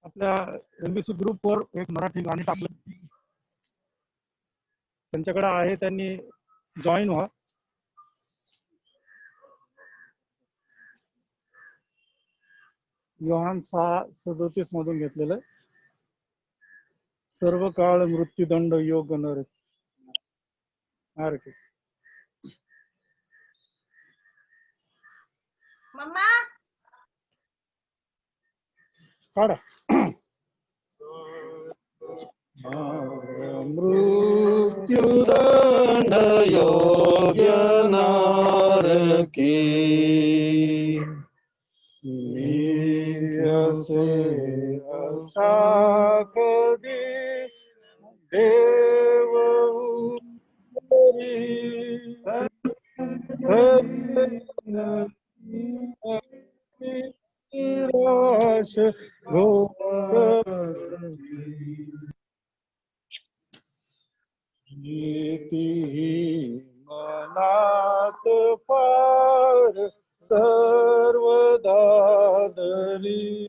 आपल्या MBC group वर एक मराठी गाणी टाकलं, त्यांच्याकडे आहे, त्यांनी जॉईन व्हा. योहान 6:37 मधून घेतलेलं आहे. सर्व काळ मृत्यूदंड योग नर मम्मा काढा. मृत्युदंड योग्य नरकी से असा कधी देव निराश घोर मनात फार सर्वदा दरी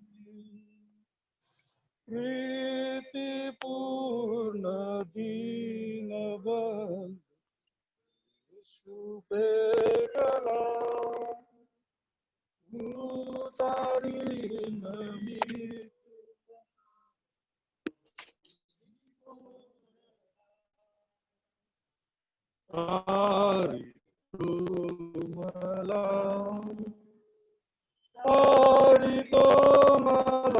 प्रीती पूर्ण दीनबंधू शुभेला गुरुचारी नमी मला तो मला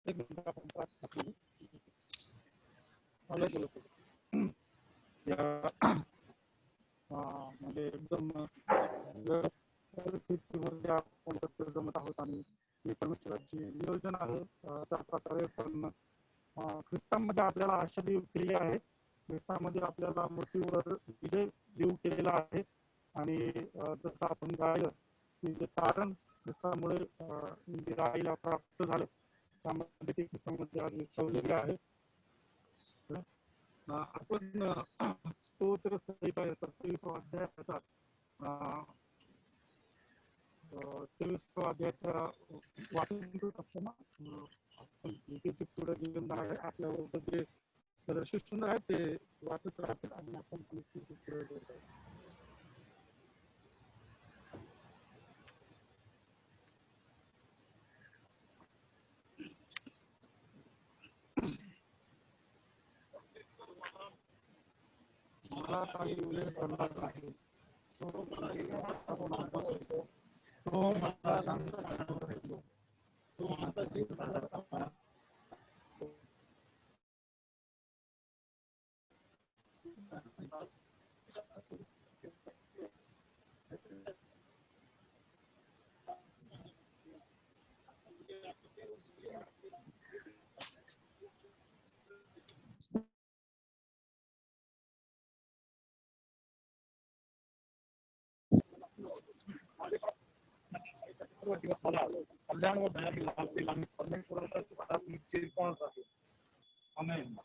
एक मिनिट आपण टाकली. मला बोलत होतो. या म्हणजे एकदम परिस्थितीमध्ये आपण जमत आहोत आणि परमेश्वराची नियोजन आहे त्या प्रकारे. पण ख्रिस्तामध्ये आपल्याला आशा देव केली आहे, ख्रिस्तामध्ये आपल्याला मृत्यूवर विजय देऊ केलेला आहे. आणि जसं आपण गायलं की जे तारण ख्रिस्तामुळे राहायला प्राप्त झालं, त्यामध्ये ते ख्रिस्तामध्ये आज विसरलेले आहे. आपण स्तोत्र संहिता 23 अध्यायाचा 23 अध्यायाचा वाचन करत असताना पुढे जीवन आहे आपल्यावर जे प्रदर्शित सुंदर आहे ते वाचत राहतील आणि आपण पुढे मला काही उल्लेख करणार नाही. तो मला कल्याण व दया लागतील आणि परमेश्वराचा हातात चिरपणच आहे. आमेन.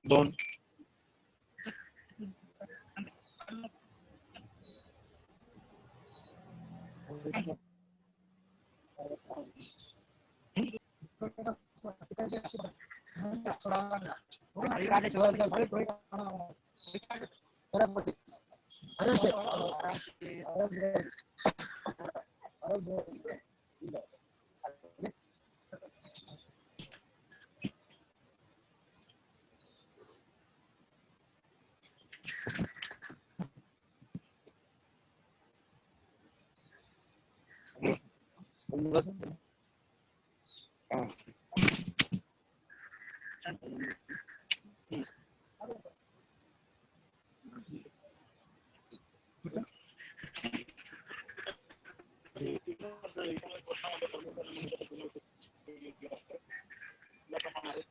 दोन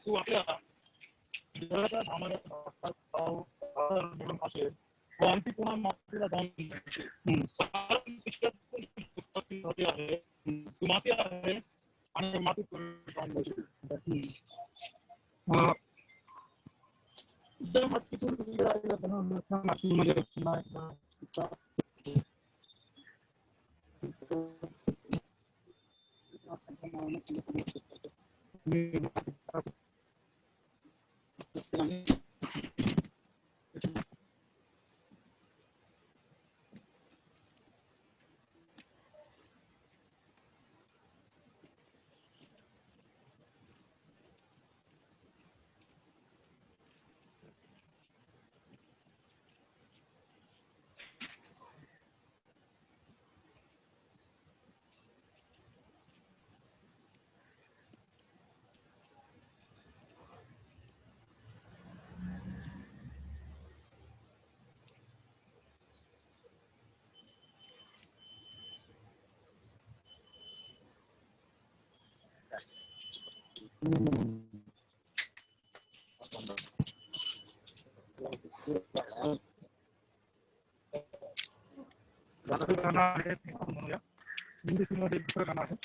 तू आपल्या आणखी पुन्हा मातीला जाऊन आहे, तू माती आहे आणि मातीत गाणं आहे ते आपण म्हणूया. हिंदी सिनेमामध्ये दुसरं गाणं आहे.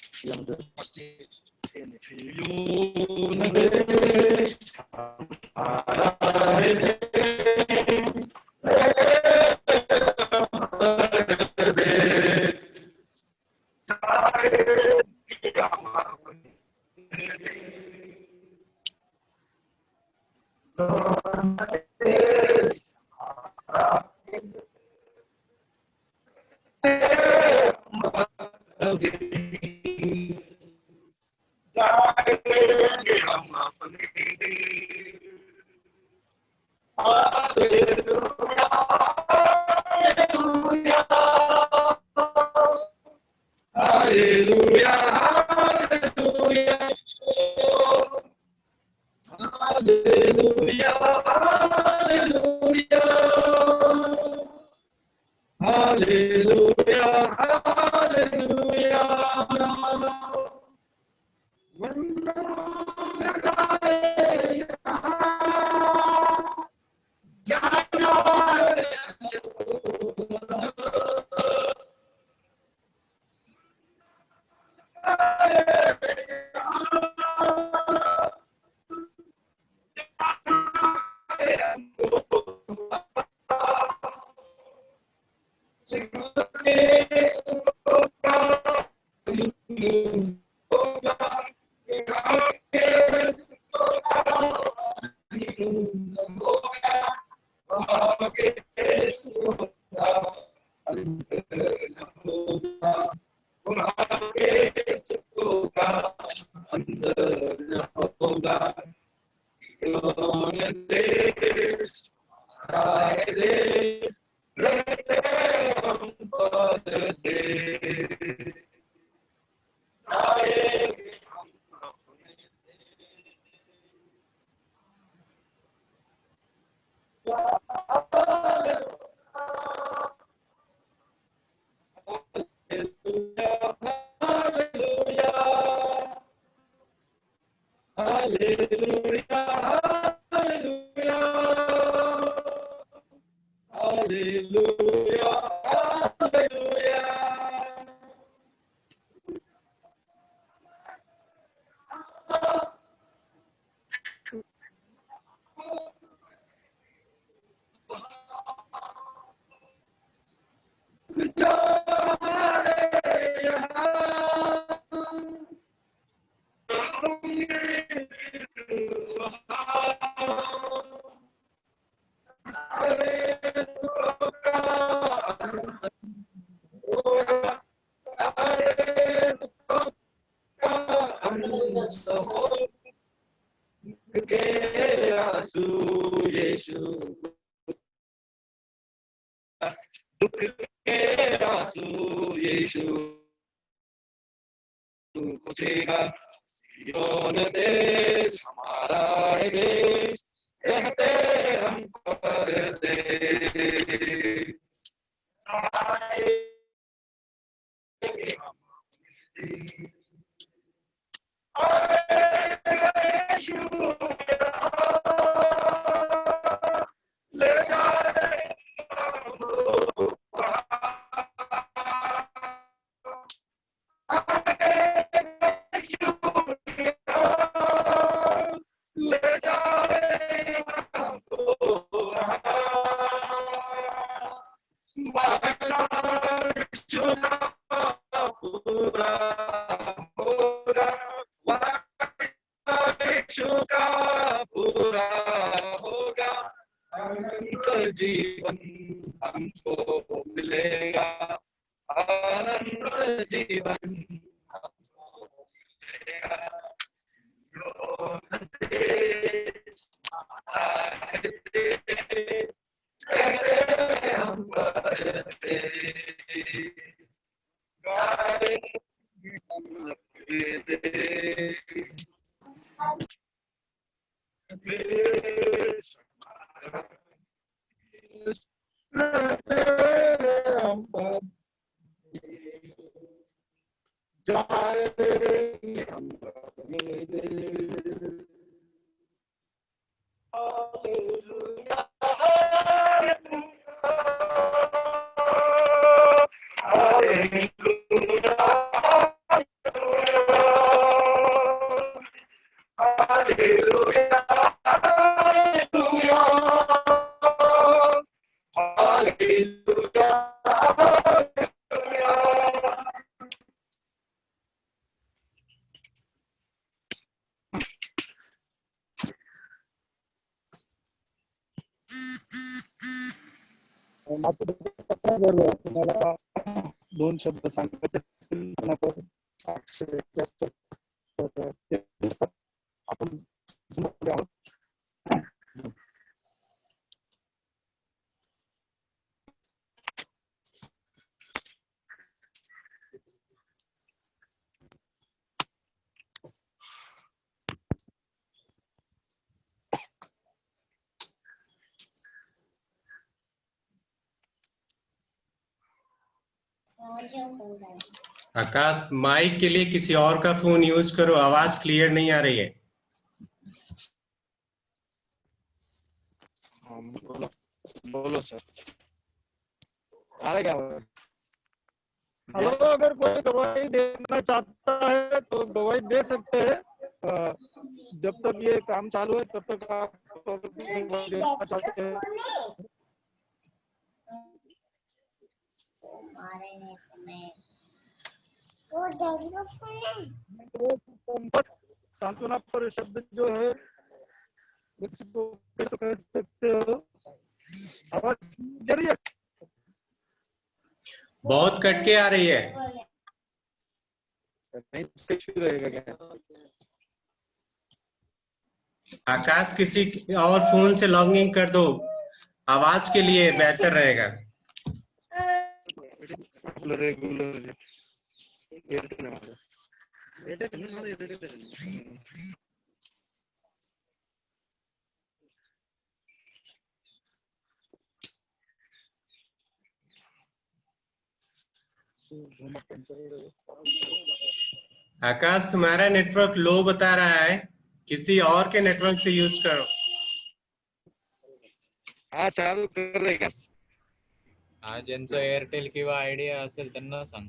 जीवन हमको मिलेगा, आनंद जीवन हमको मिलेगा। देश हम बढ़ते गाए हम अपने देश Hallelujah, hallelujah, hallelujah, hallelujah. तुम्हाला 2 शब्द सांगायचे असतील तर अक्षरे जास्त तर ते आपण जमवले आहोत. आकाश, माइक के लिए किसी और का फोन यूज करो, आवाज क्लियर नहीं आ रही है। बोलो बोलो सर, आ रहा क्या? हेलो, अगर कोई गवाही देना चाहता है तो गवाही दे सकते हैं। जब तक ये काम चालू है तब तक आप गवाही देना चाहते हैं। सांत्वना पर शब्द जो है तो कह सकते हो। आवाज जा रही है? बहुत कटके आ रही है। नहीं रहेगा क्या? आकाश, किसी और फोन से लॉग इन कर दो, आवाज के लिए बेहतर रहेगा। रेगुलर आकाश, तुम्हारा नेटवर्क लो बता रहा है, किसी और के नेटवर्क से यूज करो। हा चालू कर रे का? हा, ज्यांचं एअरटेल किंवा आयडिया असेल त्यांना सांग.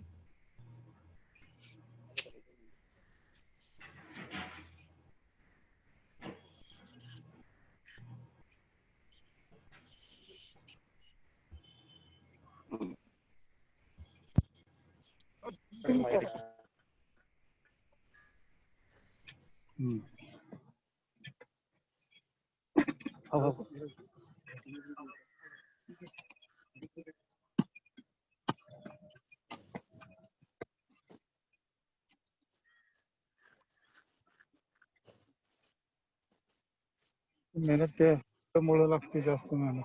मेहनत त्यामुळे लागते जास्त मेहनत.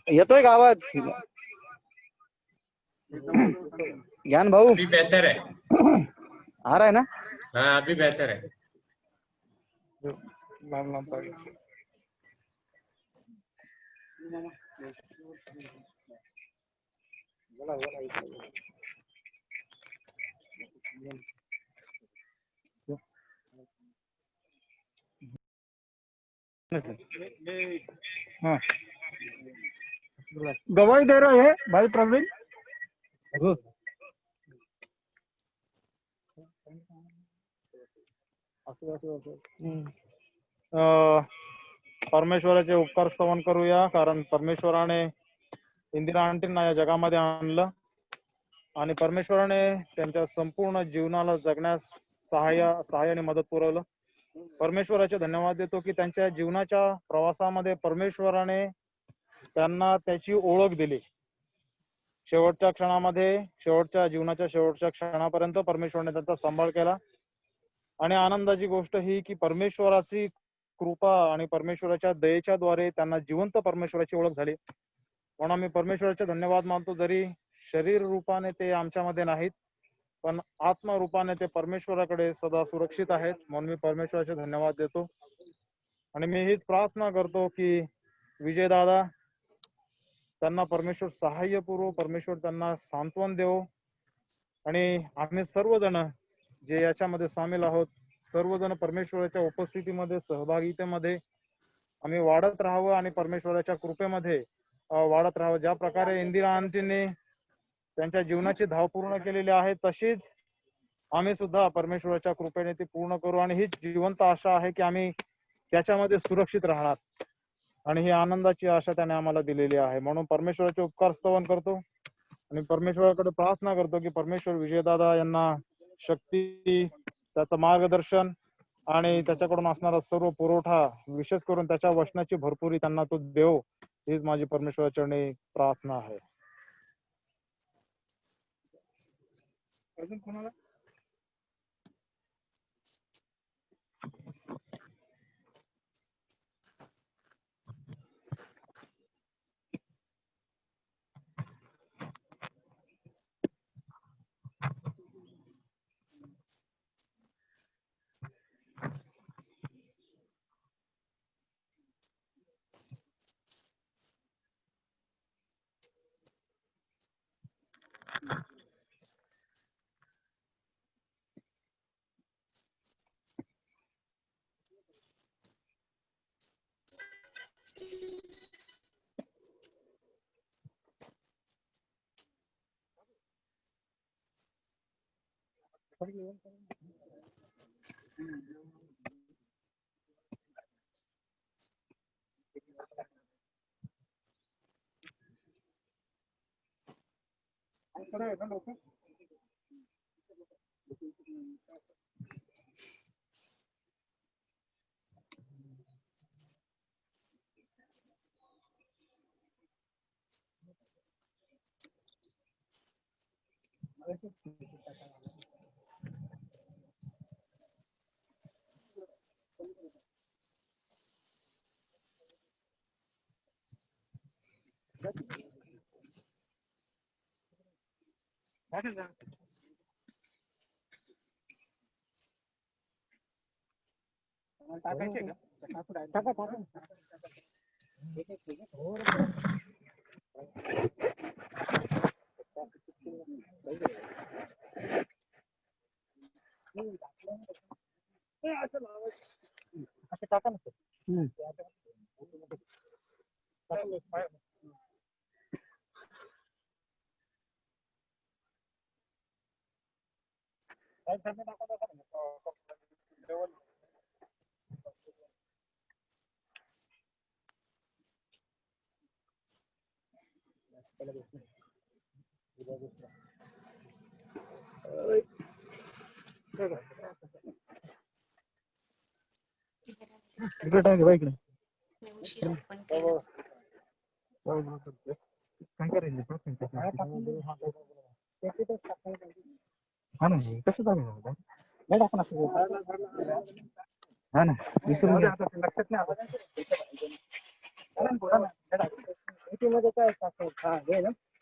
येतोय का आवाज? ज्ञान भाऊ अभी बेहतर है। आ रहा है ना? हाँ, अभी बेहतर है। हाँ, गवाही दे रहे हैं भाई प्रवीण। परमेश्वराचे उपकार स्तवन करूया, कारण परमेश्वराने इंदिरा आंटींना या जगामध्ये आणलं आणि परमेश्वराने त्यांच्या संपूर्ण जीवनाला जगण्यास सहाय्याने मदत पुरवलं. परमेश्वराचे धन्यवाद देतो की त्यांच्या जीवनाच्या प्रवासामध्ये परमेश्वराने त्यांना त्याची ओळख दिली. शेवटच्या क्षणामध्ये, जीवनाच्या शेवटच्या क्षणापर्यंत परमेश्वराने त्यांचा सांभाळ केला. आणि आनंदाची गोष्ट ही की परमेश्वराची कृपा आणि परमेश्वराच्या दयेच्या द्वारे त्यांना जिवंत परमेश्वराची ओळख झाली. म्हणून आम्ही परमेश्वराचे धन्यवाद मानतो. जरी शरीर रूपाने ते आमच्यामध्ये नाहीत, पण आत्मरूपाने ते परमेश्वराकडे सदा सुरक्षित आहेत. म्हणून मी परमेश्वराचे धन्यवाद देतो. आणि मी हीच प्रार्थना करतो की विजय दादा, त्यांना परमेश्वर सहाय्य पुरवो, परमेश्वर त्यांना सांत्वन देवो आणि आम्ही सर्वजण जे याच्यामध्ये सामील आहोत सर्वजण परमेश्वराच्या उपस्थितीमध्ये सहभागितेमध्ये आम्ही वाढत राहावं आणि परमेश्वराच्या कृपेमध्ये वाढत राहावं. ज्या प्रकारे इंदिरा आंटीने त्यांच्या जीवनाची धाव पूर्ण केलेली आहे तशीच आम्ही सुद्धा परमेश्वराच्या कृपेने ती पूर्ण करू आणि हीच जिवंत आशा आहे की आम्ही त्याच्यामध्ये सुरक्षित राहणार आणि ही आनंदाची आशा त्याने आम्हाला दिलेली आहे. म्हणून परमेश्वराचे उपकार स्तवन करतो आणि परमेश्वराकडे प्रार्थना करतो की परमेश्वर विजयदादा यांना शक्ती, त्याचं मार्गदर्शन आणि त्याच्याकडून असणारा सर्व पुरवठा, विशेष करून त्याच्या वचनाची भरपुरी त्यांना तो देव, हीच माझी परमेश्वराच्या चरणी प्रार्थना आहे. अजून कोणाला?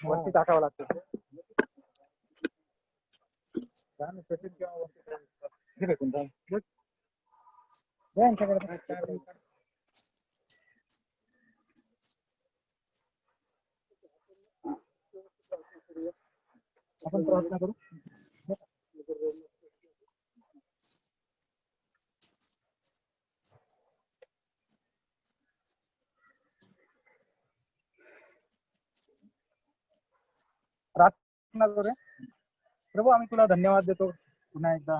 वरती टाकावं लागतं. आपण प्रार्थना करू. प्रार्थना करूया. प्रभू आम्ही तुला धन्यवाद देतो पुन्हा एकदा.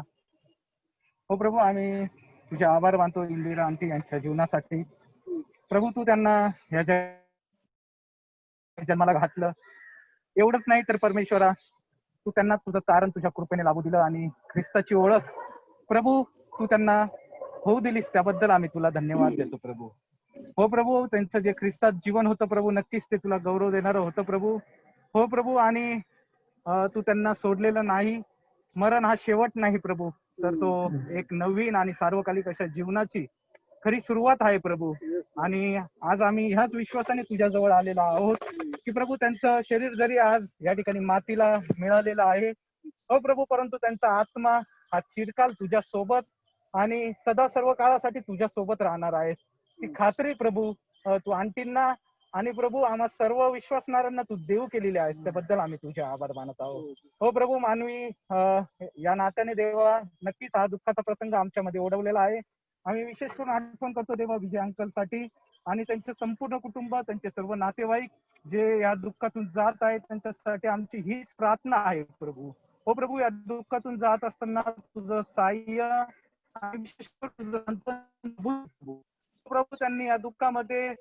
हो प्रभू, आम्ही तुझे आभार मानतो इंदिरा आंटी यांच्या जीवनासाठी. प्रभू तू त्यांना या जन्माला घातलं, एवढंच नाही तर परमेश्वरा तू त्यांना तुझं कारण तुझ्या कृपेने लाभू दिलं आणि ख्रिस्ताची ओळख प्रभू तू त्यांना होऊ दिलीस, त्याबद्दल आम्ही तुला धन्यवाद देतो प्रभू. हो प्रभू, त्यांचं जे ख्रिस्तात जीवन होतं प्रभू नक्कीच ते तुला गौरव देणारं होतं प्रभू. हो प्रभू, आणि तू त्यांना सोडलेलं नाही. मरण हा शेवट नाही प्रभू, तर तो एक नवीन आणि सार्वकालिक अशा जीवनाची खरी सुरुवात आहे प्रभू. आणि आज आम्ही ह्याच विश्वासाने तुझ्याजवळ आलेलो आहोत की प्रभू त्यांचं शरीर जरी आज या ठिकाणी मातीला मिळालेलं आहे हो प्रभू, परंतु त्यांचा आत्मा हा चिरकाल तुझ्या सोबत आणि सदा सर्व काळासाठी तुझ्या सोबत राहणार आहे. ती खात्री प्रभू तू आंटींना आणि प्रभू आम्हा सर्व विश्वासणाऱ्यांना तू देव केलेले आहेस, त्याबद्दल आम्ही तुझे आभार मानत आहोत. हो प्रभू, मानवी या नात्याने देवा नक्कीच हा दुःखाचा प्रसंग आमच्यामध्ये ओढवलेला आहे. आम्ही विशेष करून आठवण करतो देवा विजय अंकलसाठी आणि त्यांचे संपूर्ण कुटुंब, त्यांचे सर्व नातेवाईक जे या दुःखातून जात आहेत, त्यांच्यासाठी आमची हीच प्रार्थना आहे प्रभू. हो प्रभू, या दुःखातून जात असताना तुझं साह्य आणि विशेष करून तुझं प्रभू, त्यांनी या दुःखामध्ये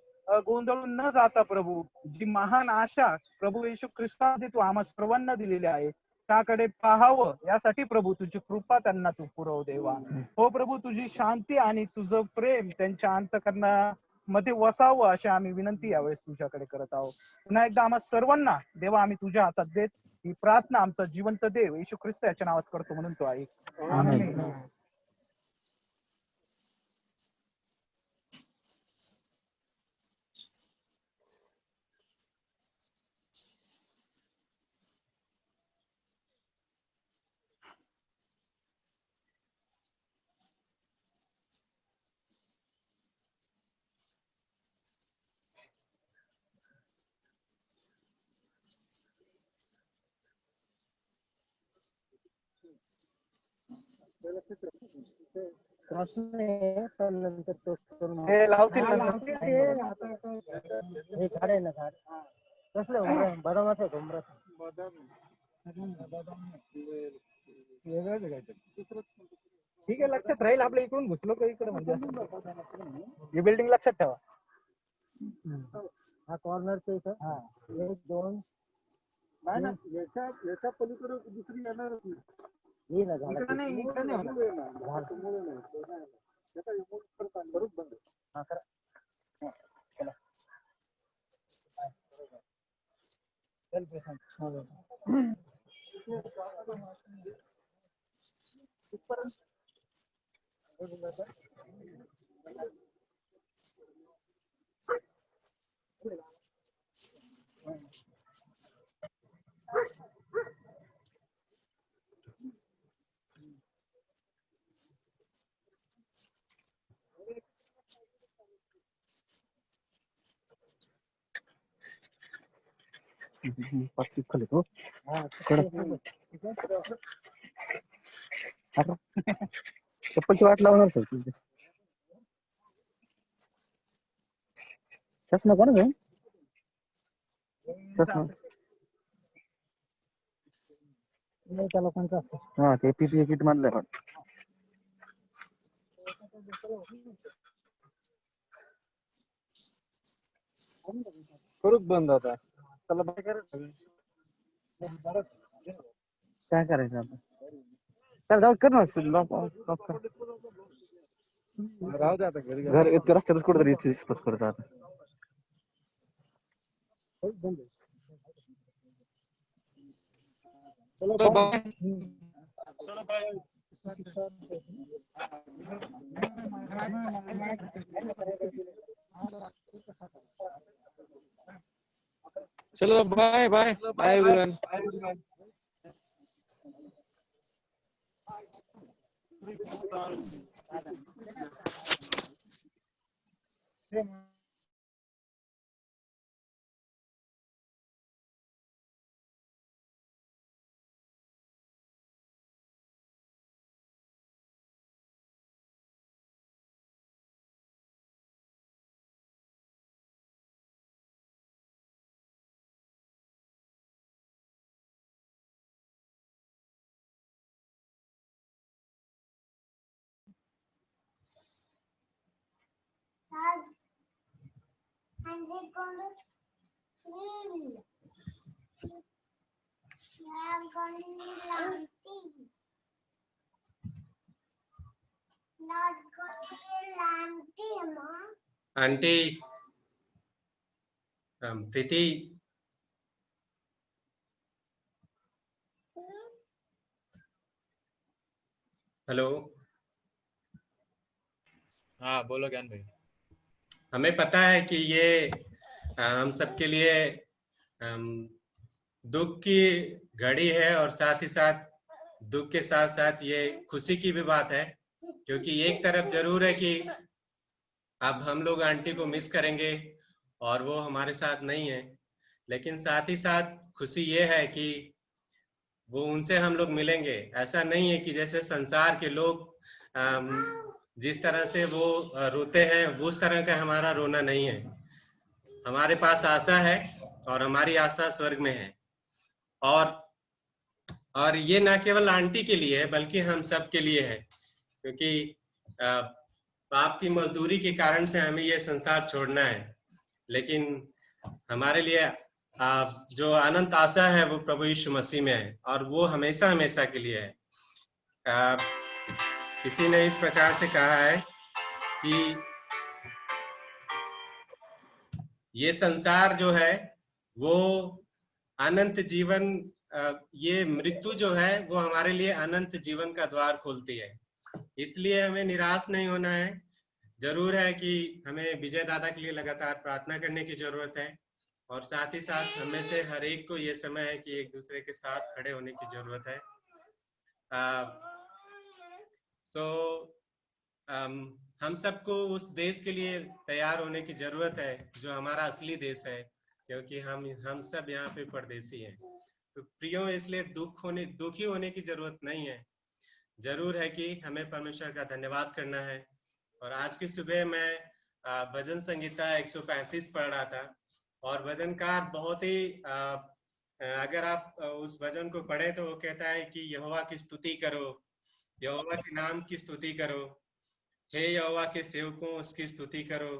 गोंधळून न जाता प्रभू, जी महान आशा प्रभू येशू ख्रिस्तामध्ये तू आम्हा सर्वांना दिलेली आहे त्याकडे पाहावं, यासाठी प्रभू तुझी कृपा त्यांना तू पुरव देवा. हो प्रभू, तुझी शांती आणि तुझं प्रेम त्यांच्या अंतःकरणामध्ये वसावं अशी आम्ही विनंती यावेळेस तुझ्याकडे करत आहोत. पुन्हा एकदा आम्हा सर्वांना देवा आम्ही तुझ्या हातात देत ही प्रार्थना आमचा जिवंत देव येशू ख्रिस्त याच्या नावात करतो म्हणून तो आहे. आमेन. हे लावतील नंतर. हे झाड आहे ना, झाड कसलं बदामाचं डोंगरात ठीक आहे, लक्षात राहील. आपल्या इकडून घुसलो का इकडे म्हणजे ही बिल्डिंग लक्षात ठेवा. हा कॉर्नरच्या इथं. हा, 1 2 नाही ना, याच्या पलीकडे दुसरी येणारच नाही. ये ना, इकडे नाही, इकडे नाही होणार. बरोबर बंद. हा करा. चला. चल प्रशांत. चप्पलची वाट लावणार सर. चष्मा कोण घेऊन चष्मा नाही, त्या लोकांचा असतो. हा, ते पीपीए किट मधलं आहे. करूच बंद आता. चला बाय करायचं. काय करायचं आता? चल जाऊ, कर ना लॉक कर. राहू दे आता, घरी घर इतकं रस्त्यातच कुठेतरी दिसपस करत आता. चलो बाय. चलो bye bye bye everyone. And they're gonna heal. I'm gonna need Lanty. Not gonna need Lanty, Ma. Aunty Preeti, hello. हाँ बोलो ज्ञान भाई. हमें पता है कि ये हम सबके लिए दुख की घड़ी है और साथ ही साथ दुख के साथ साथ ये खुशी की भी बात है, क्योंकि एक तरफ जरूर है कि अब हम लोग आंटी को मिस करेंगे और वो हमारे साथ नहीं है, लेकिन साथ ही साथ खुशी ये है कि वो उनसे हम लोग मिलेंगे। ऐसा नहीं है कि जैसे संसार के लोग जिस तरह से वो रोते हैं, उस तरह का हमारा रोना नहीं है। हमारे पास आशा है और हमारी आशा स्वर्ग में है। और ये ना केवल आंटी के लिए है बल्कि हम सब के लिए है, क्योंकि पाप की मजदूरी के कारण से हमें ये संसार छोड़ना है, लेकिन हमारे लिए जो अनंत आशा है वो प्रभु यीशु मसीह में है, और वो हमेशा हमेशा के लिए है। किसी ने इस प्रकार से कहा है कि ये संसार जो है वो अनंत जीवन, ये मृत्यु जो है वो हमारे लिए अनंत जीवन का द्वार खोलती है। इसलिए हमें निराश नहीं होना है। जरूर है कि हमें विजय दादा के लिए लगातार प्रार्थना करने की जरूरत है, और साथ ही साथ हमें से हर एक को ये समय है कि एक दूसरे के साथ खड़े होने की जरूरत है। हम सबको उस देश के लिए तैयार होने की जरूरत है जो हमारा असली देश है, क्योंकि हम सब यहाँ पे परदेसी हैं। तो प्रियो, इसलिए दुखी होने की जरूरत नहीं है। जरूर है कि हमें परमेश्वर का धन्यवाद करना है। और आज की सुबह मैं भजन संगीता 135 पढ़ रहा था, और भजनकार बहुत ही अगर आप उस भजन को पढ़े तो वो कहता है कि यहोवा की स्तुति करो, यहोवा के नाम की स्तुति करो, हे यहोवा के सेवकों उसकी स्तुति करो,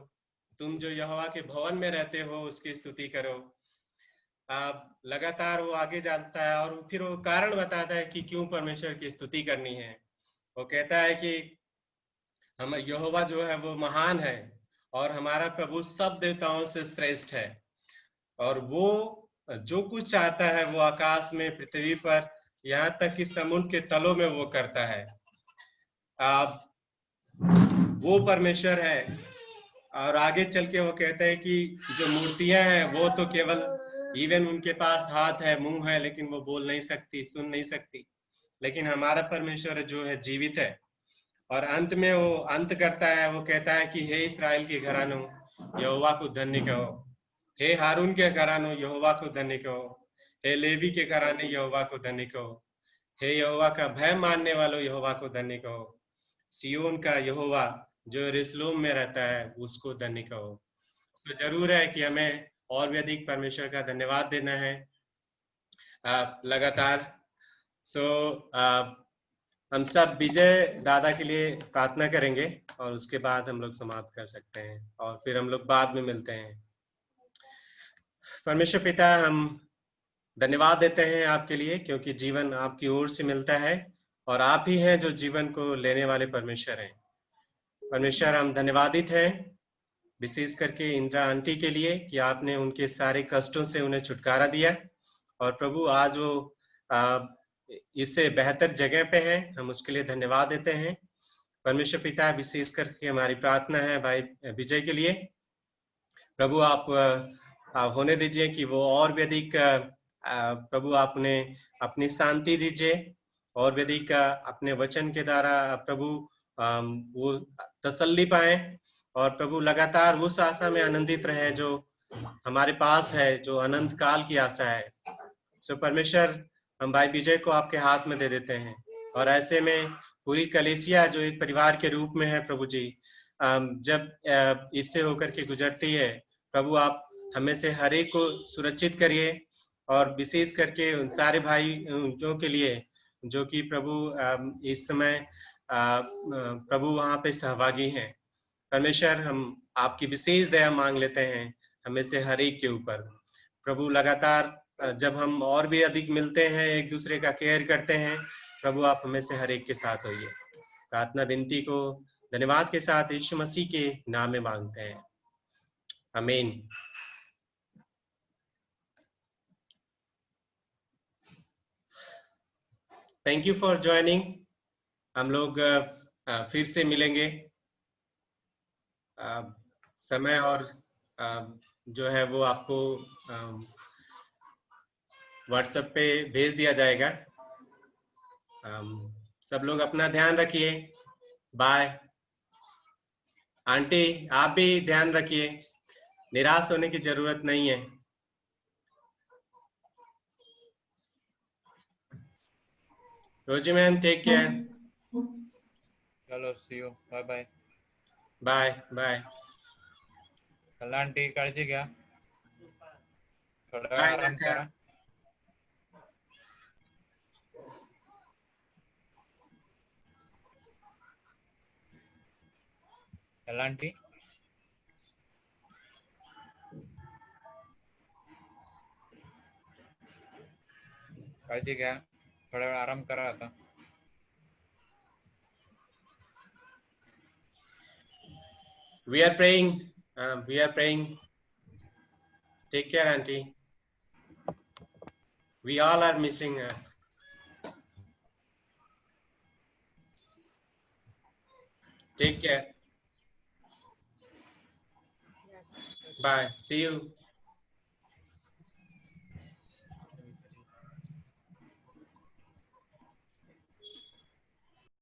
तुम जो यहोवा के भवन में रहते हो उसकी स्तुति करो। लगातार वो आगे जाता है और फिर वो कारण बताता है कि क्यों परमेश्वर की स्तुति करनी है। वो कहता है कि हम यहोवा जो है वो महान है, और हमारा प्रभु सब देवताओं से श्रेष्ठ है, और वो जो कुछ चाहता है वो आकाश में, पृथ्वी पर, यहाँ तक कि समुद्र के तलों में वो करता है। वो परमेश्वर है। और आगे चल के वो कहता है कि जो मूर्तियां हैं वो तो केवल इवन उनके पास हाथ है, मुंह है, लेकिन वो बोल नहीं सकती, सुन नहीं सकती, लेकिन हमारा परमेश्वर जो है जीवित है। और अंत में वो अंत करता है, वो कहता है कि हे इस्राएल के घरानों यहोवा को धन्य कहो, हे हारून के घरानों यहोवा को धन्य कहो, हे लेवी के घराने यहोवा को धन्य कहो, हे यहोवा का भय मानने वालों यहोवा को धन्य कहो, सियोन का यहोवा जो यरूशलेम में रहता है उसको धन्य कहो। तो जरूर है कि हमें और भी अधिक परमेश्वर का धन्यवाद देना है लगातार। हम सब विजय दादा के लिए प्रार्थना करेंगे और उसके बाद हम लोग समाप्त कर सकते हैं, और फिर हम लोग बाद में मिलते हैं। परमेश्वर पिता, हम धन्यवाद देते हैं आपके लिए, क्योंकि जीवन आपकी ओर से मिलता है और आप ही हैं जो जीवन को लेने वाले परमेश्वर हैं। परमेश्वर, हम धन्यवादित हैं विशेष करके इंदिरा आंटी के लिए कि आपने उनके सारे कष्टों से उन्हें छुटकारा दिया, और प्रभु आज वो इससे बेहतर जगह पे है, हम उसके लिए धन्यवाद देते हैं। परमेश्वर पिता, विशेष करके हमारी प्रार्थना है भाई विजय के लिए। प्रभु आप होने दीजिए कि वो और भी अधिक प्रभु आपने अपनी शांति दीजिए, और भी अधिक अपने वचन के द्वारा प्रभु वो तसल्ली पाए, और प्रभु लगातार उस आशा में आनंदित रहे जो हमारे पास है, जो अनंत काल की आशा है। सो परमेश्वर, हम भाई विजय को आपके हाथ में दे देते हैं, और ऐसे में पूरी कलीसिया जो एक परिवार के रूप में है प्रभु जी, जब इससे होकर के गुजरती है, प्रभु आप हमें से हर एक को सुरक्षित करिए, और विशेष करके उन सारे भाई जो के लिए जो कि प्रभु इस समय प्रभु वहां पे सहभागी हैं। परमेश्वर, हम आपकी विशेष दया मांग लेते हैं हमें से हर एक के ऊपर। प्रभु लगातार जब हम और भी अधिक मिलते हैं, एक दूसरे का केयर करते हैं, प्रभु आप हमें से हर एक के साथ होइए। प्रार्थना विनती को धन्यवाद के साथ यीशु मसीह के नाम में मांगते हैं, आमीन। Thank you for joining. हम लोग फिर से मिलेंगे। समय और जो है वो आपको व्हाट्सएप पे भेज दिया जाएगा। सब लोग अपना ध्यान रखिए। बाय। आंटी, आप भी ध्यान रखिए। निराश होने की जरूरत नहीं है। Rosie ma'am take care. चलो see you, bye bye. Bye bye चला आंटी, काळजी घ्या, थोडा वेळ बाय आराम राका। करा. चला आंटी. काळजी घ्या, थोडा वेळ आराम करा आता. We are praying. We are praying. Take care, auntie. We all are missing her. Take care. Bye. See you.